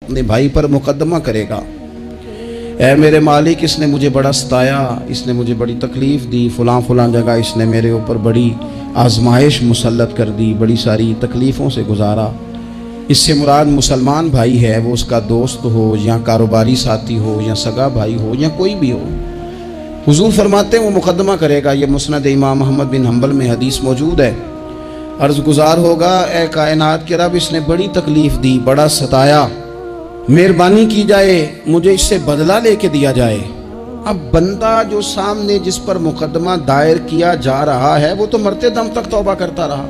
अपने भाई पर मुकदमा करेगा, ऐ मेरे मालिक इसने मुझे बड़ा सताया, इसने मुझे बड़ी तकलीफ़ दी, फ़लाँ फ़लाँ जगह इसने मेरे ऊपर बड़ी आजमाइश मुसल्लत कर दी, बड़ी सारी तकलीफ़ों से गुजारा। इससे मुराद मुसलमान भाई है, वो उसका दोस्त हो या कारोबारी साथी हो या सगा भाई हो या कोई भी हो। हुजूर फरमाते हैं वो मुकदमा करेगा। ये मुस्नद इमाम अहमद बिन हम्बल में हदीस मौजूद है। अर्ज़ गुज़ार होगा, ए कायनात के रब इसने बड़ी तकलीफ़ दी, बड़ा सताया, मेहरबानी की जाए मुझे इससे बदला लेके दिया जाए। अब बंदा जो सामने जिस पर मुकदमा दायर किया जा रहा है वो तो मरते दम तक तौबा करता रहा,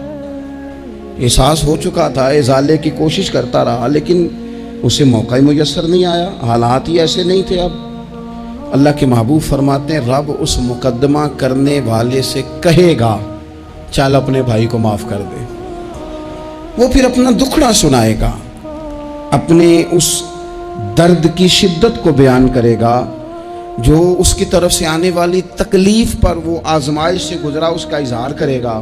एहसास हो चुका था, इजाले की कोशिश करता रहा, लेकिन उसे मौका ही मुयस्सर नहीं आया, हालात ही ऐसे नहीं थे। अब अल्लाह के महबूब फरमाते हैं रब उस मुकदमा करने वाले से कहेगा चल अपने भाई को माफ़ कर दे। वो फिर अपना दुखड़ा सुनाएगा, अपने उस दर्द की शिद्दत को बयान करेगा, जो उसकी तरफ से आने वाली तकलीफ़ पर वो आजमाइश से गुजरा उसका इजहार करेगा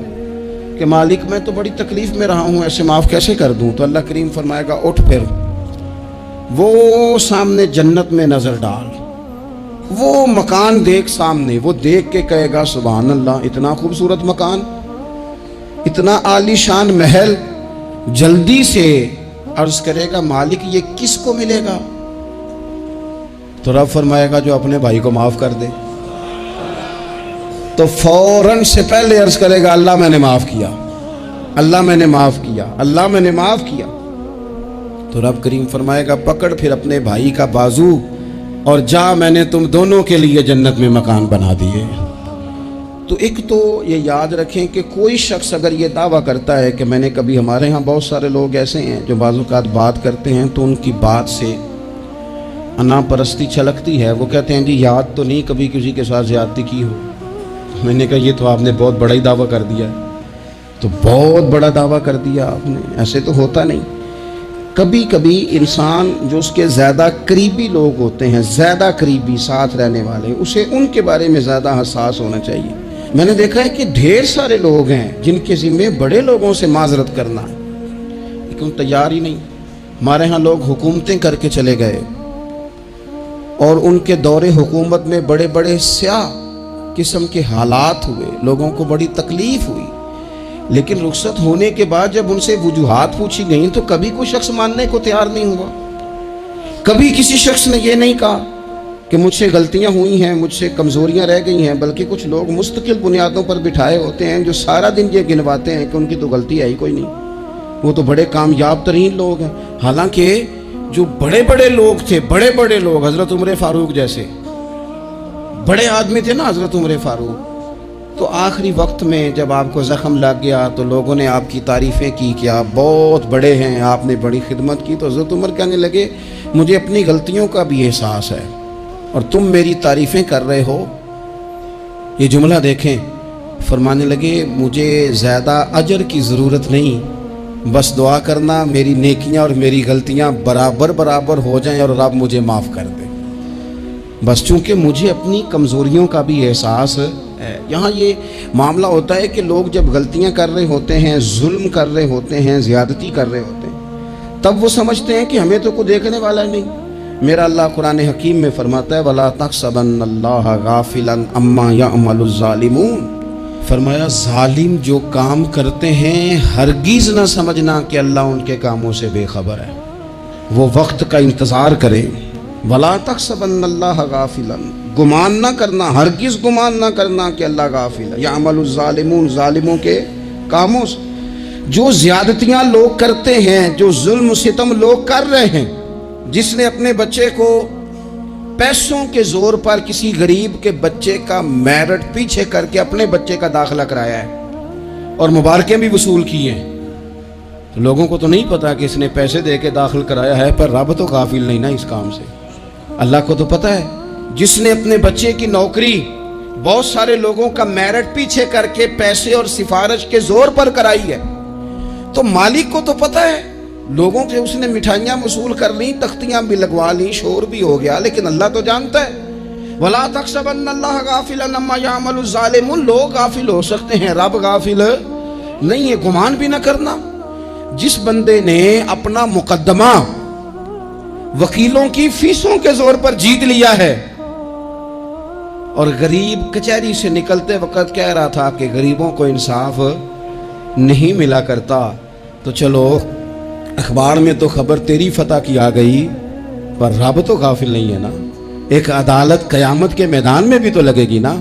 कि मालिक मैं तो बड़ी तकलीफ़ में रहा हूँ, ऐसे माफ़ कैसे कर दूँ। तो अल्लाह करीम फरमाएगा उठ, फिर वो सामने जन्नत में नज़र डाल, वो मकान देख सामने, वो देख के कहेगा सुभान अल्लाह, इतना खूबसूरत मकान, इतना आलीशान महल। जल्दी से अर्ज करेगा मालिक ये किसको मिलेगा? तो रब फरमाएगा जो अपने भाई को माफ कर दे। तो फौरन से पहले अर्ज करेगा अल्लाह मैंने माफ किया, अल्लाह मैंने माफ किया, अल्लाह मैंने माफ किया। तो रब करीम फरमाएगा पकड़ फिर अपने भाई का बाजू और जा, मैंने तुम दोनों के लिए जन्नत में मकान बना दिए। तो एक तो ये याद रखें कि कोई शख्स अगर ये दावा करता है कि मैंने कभी, हमारे यहाँ बहुत सारे लोग ऐसे हैं जो बाज़-औक़ात बात करते हैं तो उनकी बात से अना परस्ती छलकती है। वो कहते हैं जी याद तो नहीं कभी किसी के साथ ज़्यादती की हो। मैंने कहा ये तो आपने बहुत बड़ा ही दावा कर दिया है। तो बहुत बड़ा दावा कर दिया आपने, ऐसे तो होता नहीं। कभी कभी इंसान जो उसके ज़्यादा करीबी लोग होते हैं, ज़्यादा करीबी साथ रहने वाले, उसे उनके बारे में ज़्यादा हसास होना चाहिए। मैंने देखा है कि ढेर सारे लोग हैं जिनके ज़िम्मे बड़े लोगों से माजरत करना है, लेकिन तैयार ही नहीं। हमारे यहाँ लोग हुकूमतें करके चले गए और उनके दौरे हुकूमत में बड़े बड़े स्याह किस्म के हालात हुए, लोगों को बड़ी तकलीफ़ हुई, लेकिन रुखसत होने के बाद जब उनसे वजूहात पूछी गई तो कभी कोई शख्स मानने को तैयार नहीं हुआ। कभी किसी शख्स ने यह नहीं कहा कि मुझसे गलतियां हुई हैं, मुझसे कमज़ोरियां रह गई हैं, बल्कि कुछ लोग मुस्तकिल बुनियादों पर बिठाए होते हैं जो सारा दिन ये गिनवाते हैं कि उनकी तो गलती है ही कोई नहीं, वो तो बड़े कामयाब तरीन लोग हैं। हालांकि जो बड़े बड़े लोग थे, बड़े बड़े लोग, हज़रत उमर फारूक जैसे बड़े आदमी थे ना हज़रत उमर फारूक, तो आखिरी वक्त में जब आपको ज़ख्म लग गया तो लोगों ने आपकी तारीफ़ें की कि आप बहुत बड़े हैं, आपने बड़ी खिदमत की। तो हज़रत उमर कहने लगे मुझे अपनी गलतियों का भी एहसास है और तुम मेरी तारीफ़ें कर रहे हो। ये जुमला देखें, फरमाने लगे मुझे ज़्यादा अजर की ज़रूरत नहीं, बस दुआ करना मेरी नेकियां और मेरी गलतियां बराबर बराबर हो जाएं और रब मुझे माफ़ कर दे। बस चूँकि मुझे अपनी कमज़ोरियों का भी एहसास है। यहाँ ये मामला होता है कि लोग जब गलतियाँ कर रहे होते हैं, जुल्म कर रहे होते हैं, ज़्यादती कर रहे होते हैं, तब वो समझते हैं कि हमें तो कोई देखने वाला नहीं। मेरा अल्लाह कुरान हकीम में फरमाता है वला तहसबन्नल्लाह गाफिलन अम्मा यअमलुज़ ज़ालिमून, फरमाया जालिम जो काम करते हैं हरगिज़ ना समझना कि अल्लाह उनके कामों से बेखबर है। वो वक्त का इंतज़ार करें। वला तहसबन्नल्लाह गाफिलन, गुमान ना करना, हरगिज़ गुमान ना करना कि अल्लाह गाफिल है यअमलुज़ ज़ालिमून, ज़ालिमों के कामों से। जो ज़्यादतियाँ लोग करते हैं, जो जुल्म सितम लोग कर रहे हैं, जिसने अपने बच्चे को पैसों के जोर पर किसी गरीब के बच्चे का मेरिट पीछे करके अपने बच्चे का दाखिला कराया है और मुबारकें भी वसूल की हैं, तो लोगों को तो नहीं पता कि इसने पैसे दे के दाखिल कराया है, पर रब तो गाफिल नहीं ना इस काम से। अल्लाह को तो पता है। जिसने अपने बच्चे की नौकरी बहुत सारे लोगों का मेरिट पीछे करके पैसे और सिफारिश के जोर पर कराई है, तो मालिक को तो पता है। लोगों से उसने मिठाइयाँ वसूल कर ली, तख्तियाँ भी लगवा ली, शोर भी हो गया, लेकिन अल्लाह तो जानता है। वला तहसबन्नल्लाह गाफिलन अम्मा यअमलुज़ ज़ालिमून, लोग गाफिल हो सकते हैं, रब गाफिल नहीं है। गुमान भी ना करना। जिस बंदे ने अपना मुकद्दमा वकीलों की फीसों के जोर पर जीत लिया है। और गरीब कचहरी से निकलते वक्त कह रहा था कि गरीबों को इंसाफ नहीं मिला करता। तो चलो अखबार में तो खबर तेरी फतह की आ गई, पर रब तो गाफिल नहीं है ना। एक अदालत कयामत के मैदान में भी तो लगेगी ना,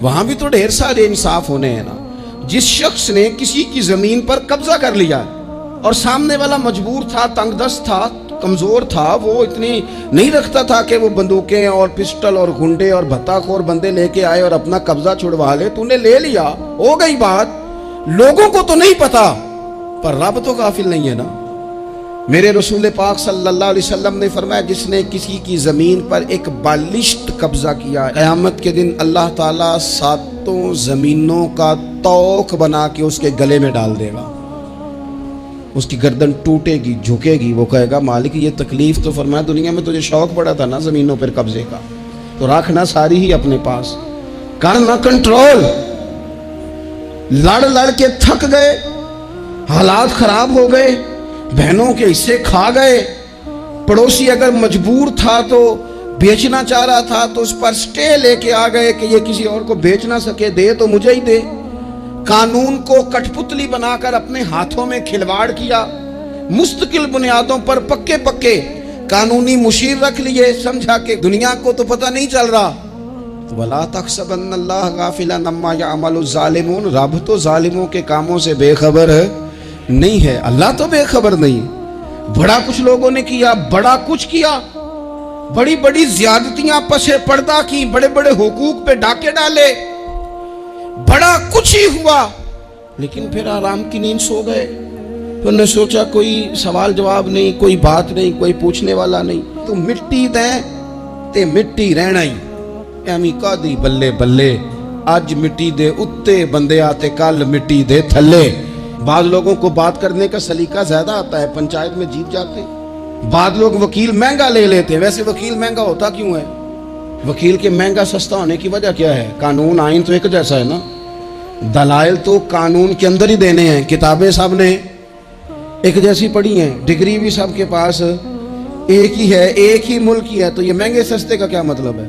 वहां भी तो ढेर सारे इंसाफ होने हैं ना। जिस शख्स ने किसी की जमीन पर कब्जा कर लिया और सामने वाला मजबूर था, तंगदस्त था, कमजोर था, वो इतनी नहीं रखता था कि वो बंदूकें और पिस्टल और गुंडे और भत्ताखोर बंदे लेके आए और अपना कब्जा छुड़वा ले, तूने ले लिया, हो गई बात। लोगों को तो नहीं पता, पर रब तो गाफिल नहीं है ना। मेरे रसूल पाक सल्लल्लाहु अलैहि वसल्लम ने फरमाया, जिसने किसी की जमीन पर एक बालिश्त कब्जा किया, क़यामत के दिन अल्लाह ताला सातों जमीनों का तौक बना के उसके गले में डाल देगा। उसकी गर्दन टूटेगी, झुकेगी, वो कहेगा मालिक ये तकलीफ तो फरमाया दुनिया में तुझे शौक पड़ा था ना जमीनों पर कब्जे का, तो रखना सारी ही अपने पास, करना कंट्रोल। लड़ लड़ के थक गए, हालात खराब हो गए, बहनों के हिस्से खा गए, पड़ोसी अगर मजबूर था तो बेचना चाह रहा था तो उस पर स्टे लेके आ गए कि ये किसी और को बेच ना सके, दे तो मुझे ही दे। कानून को कठपुतली बनाकर अपने हाथों में खिलवाड़ किया, मुस्तकिल बुनियादों पर पक्के पक्के कानूनी मुशीर रख लिए, समझा कि दुनिया को तो पता नहीं चल रहा। तो वला तहसबन्नल्लाह गाफिलन अम्मा यअमलु ज़ालिमून, रब तो जालिमों के कामों से बेखबर नहीं है, अल्लाह तो बेखबर नहीं। बड़ा कुछ लोगों ने किया, बड़ा कुछ किया, बड़ी बड़ी ज्यादतियां पसे पर्दा की, बड़े बड़े हुकूक पे डाके डाले, बड़ा कुछ ही हुआ, लेकिन फिर आराम की नींद सो गए। तो उन्होंने सोचा कोई सवाल जवाब नहीं, कोई बात नहीं, कोई पूछने वाला नहीं, तो मिट्टी दे ते मिट्टी रहना ही एमी कादी बल्ले बल्ले, अज मिट्टी दे उत्ते बंदे आते कल मिट्टी दे थल्ले। बाद लोगों को बात करने का सलीका ज्यादा आता है, पंचायत में जीत जाते। बाद लोग वकील महंगा ले लेते, वैसे वकील महंगा होता क्यों है? वकील के महंगा सस्ता होने की वजह क्या है? कानून आइन तो एक जैसा है ना, दलाइल तो कानून के अंदर ही देने हैं, किताबें सब ने एक जैसी पढ़ी हैं, डिग्री भी सबके पास एक ही है, एक ही मुल्क ही है, तो ये महंगे सस्ते का क्या मतलब है?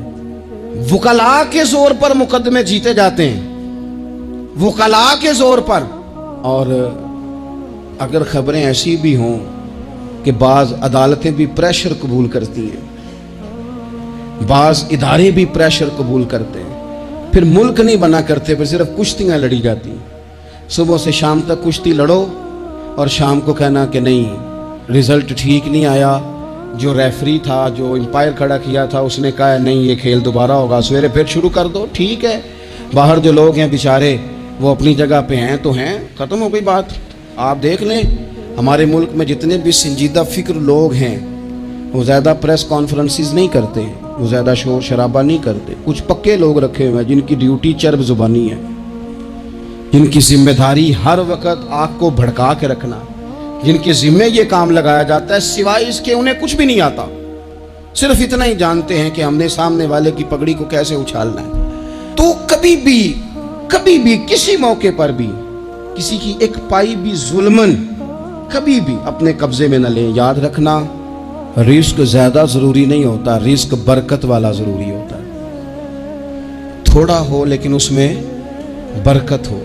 वकला के जोर पर मुकदमे जीते जाते हैं, वकला के जोर पर। और अगर खबरें ऐसी भी हों कि बाज अदालतें भी प्रेशर कबूल करती हैं, बाज इदारे भी प्रेशर कबूल करते हैं, फिर मुल्क नहीं बना करते, फिर सिर्फ कुश्तियां लड़ी जाती हैं। सुबह से शाम तक कुश्ती लड़ो और शाम को कहना कि नहीं रिजल्ट ठीक नहीं आया, जो रेफरी था, जो एम्पायर खड़ा किया था, उसने कहा नहीं ये खेल दोबारा होगा, सवेरे फिर शुरू कर दो। ठीक है, बाहर जो लोग हैं बेचारे वो अपनी जगह पे हैं तो हैं, ख़त्म हो गई बात। आप देख लें हमारे मुल्क में जितने भी संजीदा फिक्र लोग हैं वो ज़्यादा प्रेस कॉन्फ्रेंसेस नहीं करते हैं, वो ज़्यादा शोर शराबा नहीं करते। कुछ पक्के लोग रखे हुए हैं जिनकी ड्यूटी चर्ब जुबानी है, जिनकी जिम्मेदारी हर वक्त आँख को भड़का के रखना, जिनके जिम्मे ये काम लगाया जाता है, सिवाय इसके उन्हें कुछ भी नहीं आता, सिर्फ इतना ही जानते हैं कि हमने सामने वाले की पगड़ी को कैसे उछालना है। तो कभी भी किसी मौके पर भी किसी की एक पाई भी जुल्मन कभी भी अपने कब्जे में न लें। याद रखना रिस्क ज्यादा जरूरी नहीं होता, रिस्क बरकत वाला जरूरी होता है। थोड़ा हो लेकिन उसमें बरकत हो।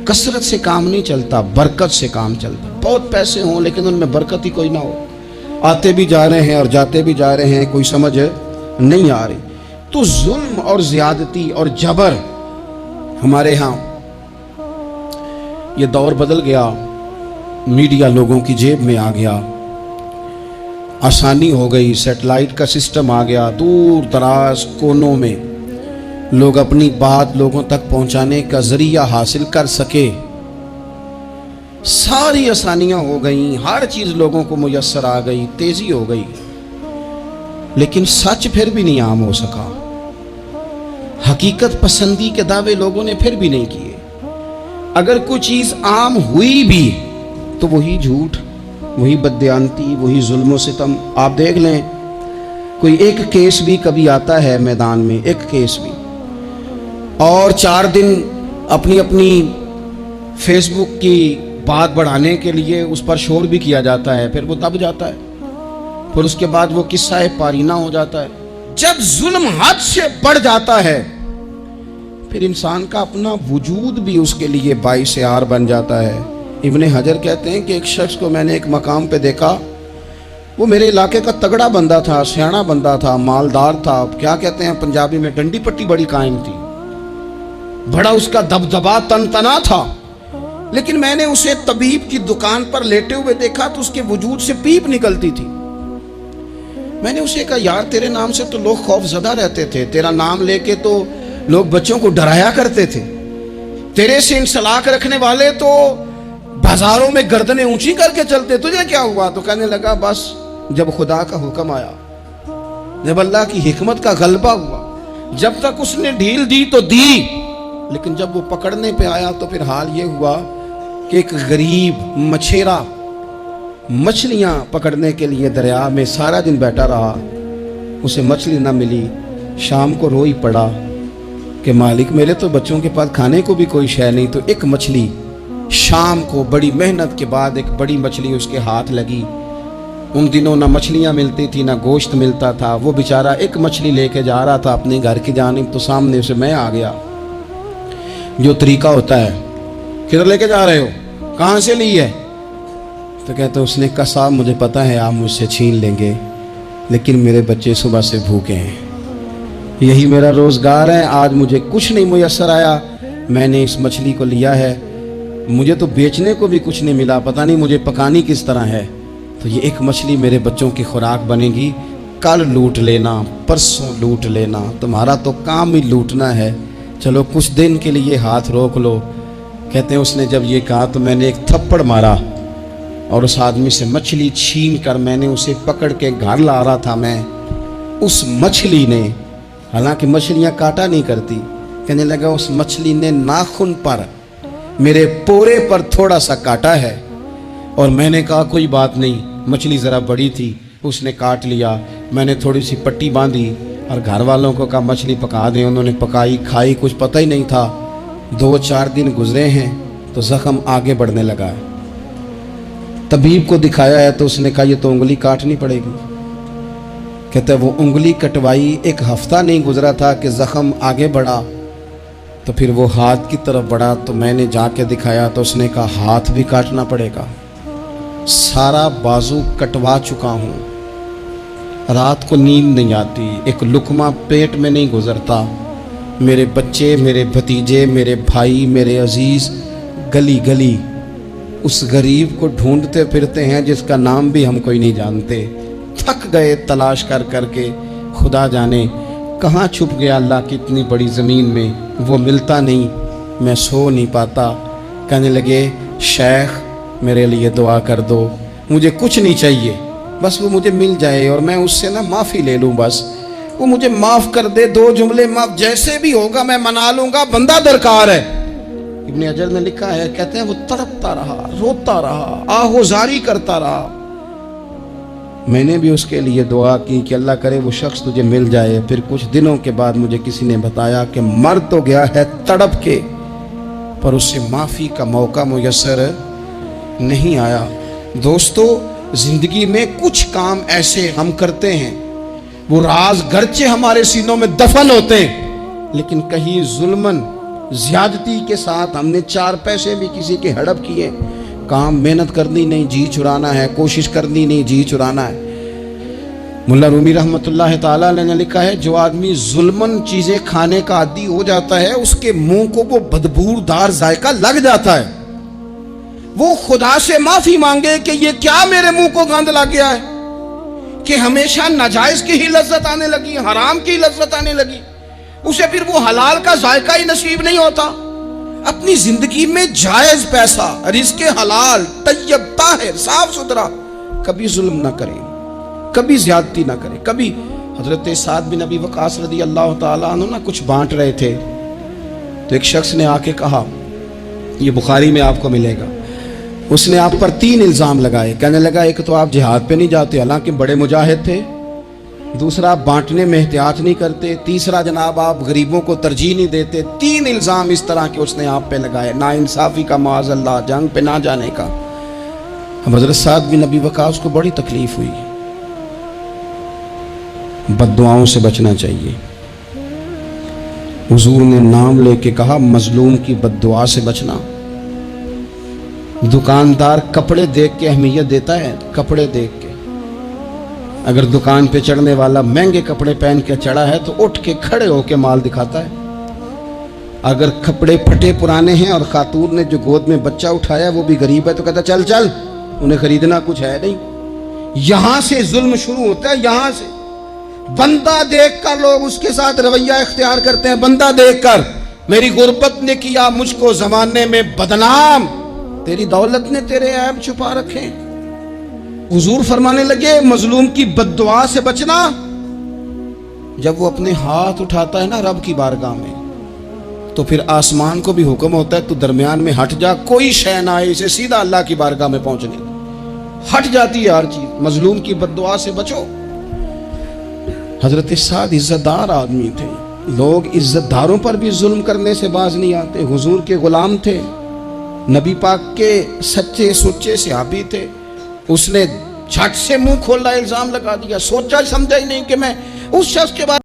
कसरत से काम नहीं चलता, बरकत से काम चलता। बहुत पैसे हों लेकिन उनमें बरकत ही कोई ना हो, आते भी जा रहे हैं और जाते भी जा रहे हैं, कोई समझ नहीं आ रही। तो जुल्म और ज्यादती और जबर हमारे यहाँ ये दौर बदल गया, मीडिया लोगों की जेब में आ गया, आसानी हो गई, सैटेलाइट का सिस्टम आ गया, दूर दराज कोनों में लोग अपनी बात लोगों तक पहुंचाने का जरिया हासिल कर सके। सारी आसानियां हो गई, हर चीज लोगों को मुयस्सर आ गई, तेजी हो गई, लेकिन सच फिर भी नहीं आम हो सका। हकीकत पसंदी के दावे लोगों ने फिर भी नहीं किए। अगर कोई चीज आम हुई भी तो वही झूठ, वही बददियानती, वही जुल्म सितम। आप देख लें कोई एक केस भी कभी आता है मैदान में, एक केस भी, और 4 दिन अपनी अपनी फेसबुक की बात बढ़ाने के लिए उस पर शोर भी किया जाता है, फिर वो दब जाता है, फिर उसके बाद वो किस्सा पारीना हो जाता है। जब जुल्म हद से बढ़ जाता है फिर इंसान का अपना वजूद भी उसके लिए बाइस आर बन जाता है। इब्ने हजर कहते हैं कि एक शख्स को मैंने एक मकाम पे देखा, वो मेरे इलाके का तगड़ा बंदा था, सियाना बंदा था, मालदार था, क्या कहते हैं पंजाबी में डंडी पट्टी बड़ी कायम थी, बड़ा उसका दबदबा तनतना था। लेकिन मैंने उसे तबीब की दुकान पर लेटे हुए देखा तो उसके वजूद से पीप निकलती थी। मैंने उसे कहा, यार तेरे नाम से तो लोग खौफजदा रहते थे, तेरा नाम लेके तो लोग बच्चों को डराया करते थे, तेरे से इंसलाक रखने वाले तो बाजारों में गर्दनें ऊंची करके चलते, तुझे क्या हुआ? तो कहने लगा, बस जब खुदा का हुक्म आया, जब अल्लाह की हिकमत का गलबा हुआ, जब तक उसने ढील दी तो दी, लेकिन जब वो पकड़ने पे आया तो फिर हाल ये हुआ कि एक गरीब मछेरा मछलियां पकड़ने के लिए दरिया में सारा दिन बैठा रहा, उसे मछली ना मिली। शाम को रो ही पड़ा कि मालिक मेरे तो बच्चों के पास खाने को भी कोई शय नहीं। तो एक मछली शाम को बड़ी मेहनत के बाद एक बड़ी मछली उसके हाथ लगी। उन दिनों ना मछलियां मिलती थी ना गोश्त मिलता था। वो बेचारा एक मछली लेके जा रहा था अपने घर की जानिब, तो सामने उसे मैं आ गया। जो तरीका होता है, किधर लेके जा रहे हो, कहाँ से ली है? तो कहते उसने कहा, साहब मुझे पता है आप मुझसे छीन लेंगे, लेकिन मेरे बच्चे सुबह से भूखे हैं, यही मेरा रोज़गार है, आज मुझे कुछ नहीं मुयस्सर आया, मैंने इस मछली को लिया है, मुझे तो बेचने को भी कुछ नहीं मिला, पता नहीं मुझे पकानी किस तरह है। तो ये एक मछली मेरे बच्चों की खुराक बनेगी, कल लूट लेना, परसों लूट लेना, तुम्हारा तो काम ही लूटना है, चलो कुछ दिन के लिए हाथ रोक लो। कहते हैं उसने जब ये कहा तो मैंने एक थप्पड़ मारा और उस आदमी से मछली छीन कर मैंने उसे पकड़ के घर ला रहा था मैं। उस मछली ने, हालांकि मछलियां काटा नहीं करती, कहने लगा उस मछली ने नाखून पर मेरे पोरे पर थोड़ा सा काटा है। और मैंने कहा कोई बात नहीं, मछली ज़रा बड़ी थी, उसने काट लिया, मैंने थोड़ी सी पट्टी बांधी और घर वालों को कहा मछली पका दें, उन्होंने पकाई, खाई, कुछ पता ही नहीं था। 2-4 दिन गुजरे हैं तो ज़ख्म आगे बढ़ने लगा है। तबीब को दिखाया है तो उसने कहा ये तो उंगली काटनी पड़ेगी। कहते हैं वो उंगली कटवाई, 1 हफ्ता नहीं गुजरा था कि ज़ख्म आगे बढ़ा। तो फिर वो हाथ की तरफ बढ़ा तो मैंने जाके दिखाया तो उसने कहा हाथ भी काटना पड़ेगा, सारा बाजू कटवा चुका हूँ, रात को नींद नहीं आती, एक लुकमा पेट में नहीं गुजरता, मेरे बच्चे, मेरे भतीजे, मेरे भाई, मेरे अजीज़ गली गली उस गरीब को ढूंढते फिरते हैं जिसका नाम भी हम कोई नहीं जानते। थक गए तलाश कर करके, खुदा जाने कहाँ छुप गया अल्लाह की इतनी बड़ी ज़मीन में, वो मिलता नहीं, मैं सो नहीं पाता। कहने लगे शेख मेरे लिए दुआ कर दो, मुझे कुछ नहीं चाहिए, बस वो मुझे मिल जाए और मैं उससे ना माफ़ी ले लूँ, बस वो मुझे माफ़ कर दे, 2 जुमले माफ़, जैसे भी होगा मैं मना लूँगा, बंदा दरकार है। इब्ने हजर ने लिखा है, कहते हैं वो तड़पता रहा, रोता रहा, आहोजारी करता रहा। मैंने भी उसके लिए दुआ की कि अल्लाह करे वो शख्स तुझे मिल जाए। फिर कुछ दिनों के बाद मुझे किसी ने बताया कि मर तो गया है तड़प के, पर उससे माफ़ी का मौका मुयस्सर नहीं आया। दोस्तों, ज़िंदगी में कुछ काम ऐसे हम करते हैं, वो राज गर्चे हमारे सीनों में दफन होते हैं, लेकिन कहीं जुल्मन ज्यादती के साथ हमने 4 पैसे भी किसी के हड़प किए। काम मेहनत करनी नहीं, जी चुराना है, कोशिश करनी नहीं, जी चुराना है। मुल्ला रूमी रहमतुल्लाह ताला अलैह ने लिखा है, जो आदमी जुल्मन चीज़ें खाने का आदी हो जाता है, उसके मुंह को वो बदबूदार जायका लग जाता है। वो खुदा से माफ़ी मांगे कि ये क्या मेरे मुंह को गंद लग गया है, कि हमेशा नाजायज़ की ही लज्जत आने लगी, हराम की लज्जत आने लगी, उसे फिर वो हलाल का जायका ही नसीब नहीं होता। अपनी जिंदगी में जायज पैसा, रिज़्क़े हलाल, तय्यब, ताहिर, साफ सुथरा, कभी जुल्म ना करें, कभी ज्यादती ना करें। कभी हजरत साद बिन अबी वक़ास रज़ी अल्लाह ताला अन्हु ना कुछ बांट रहे थे, तो एक शख्स ने आके कहा, ये बुखारी में आपको मिलेगा, उसने आप पर 3 इल्ज़ाम लगाए। कहने लगा एक तो आप जिहाद पे नहीं जाते, हालांकि बड़े मुजाहिद थे, दूसरा आप बांटने में एहतियात नहीं करते, तीसरा जनाब आप गरीबों को तरजीह नहीं देते। 3 इल्ज़ाम इस तरह के उसने आप पे लगाए, नाइंसाफ़ी का, माज़अल्लाह, जंग पे ना जाने का। हज़रत साद बिन अबी वक़ास को बड़ी तकलीफ़ हुई। बद्दुआओं से बचना चाहिए। हुजूर ने नाम लेके कहा मजलूम की बद्दुआ से बचना। दुकानदार कपड़े देख के अहमियत देता है, कपड़े देख के। अगर दुकान पे चढ़ने वाला महंगे कपड़े पहन के चढ़ा है तो उठ के खड़े होके माल दिखाता है। अगर कपड़े फटे पुराने हैं और खातून ने जो गोद में बच्चा उठाया वो भी गरीब है तो कहता चल चल, उन्हें खरीदना कुछ है नहीं। यहां से जुल्म शुरू होता है, यहां से। बंदा देखकर लोग उसके साथ रवैया इख्तियार करते हैं। बंदा देखकर, मेरी गुर्बत ने किया मुझको जमाने में बदनाम, तेरी दौलत ने तेरे ऐब छुपा रखे। हुजूर फरमाने लगे मजलूम की बद्दुआ से बचना। जब वो अपने हाथ उठाता है ना रब की बारगाह में, तो फिर आसमान को भी हुक्म होता है तू दरमियान में हट जा, कोई शय ना आए इसे सीधा अल्लाह की बारगाह में पहुंचने दो। हट जाती है हर चीज। मजलूम की बद्दुआ से बचो। हजरत साद इज्जतदार आदमी थे। लोग इज्जतदारों पर भी जुल्म करने से बाज नहीं आते। हुजूर के गुलाम थे, नबी पाक के सच्चे सुच्चे सहाबी थे। उसने झट से मुंह खोला, इल्जाम लगा दिया, सोचा समझा ही नहीं कि मैं उस शख्स के बाद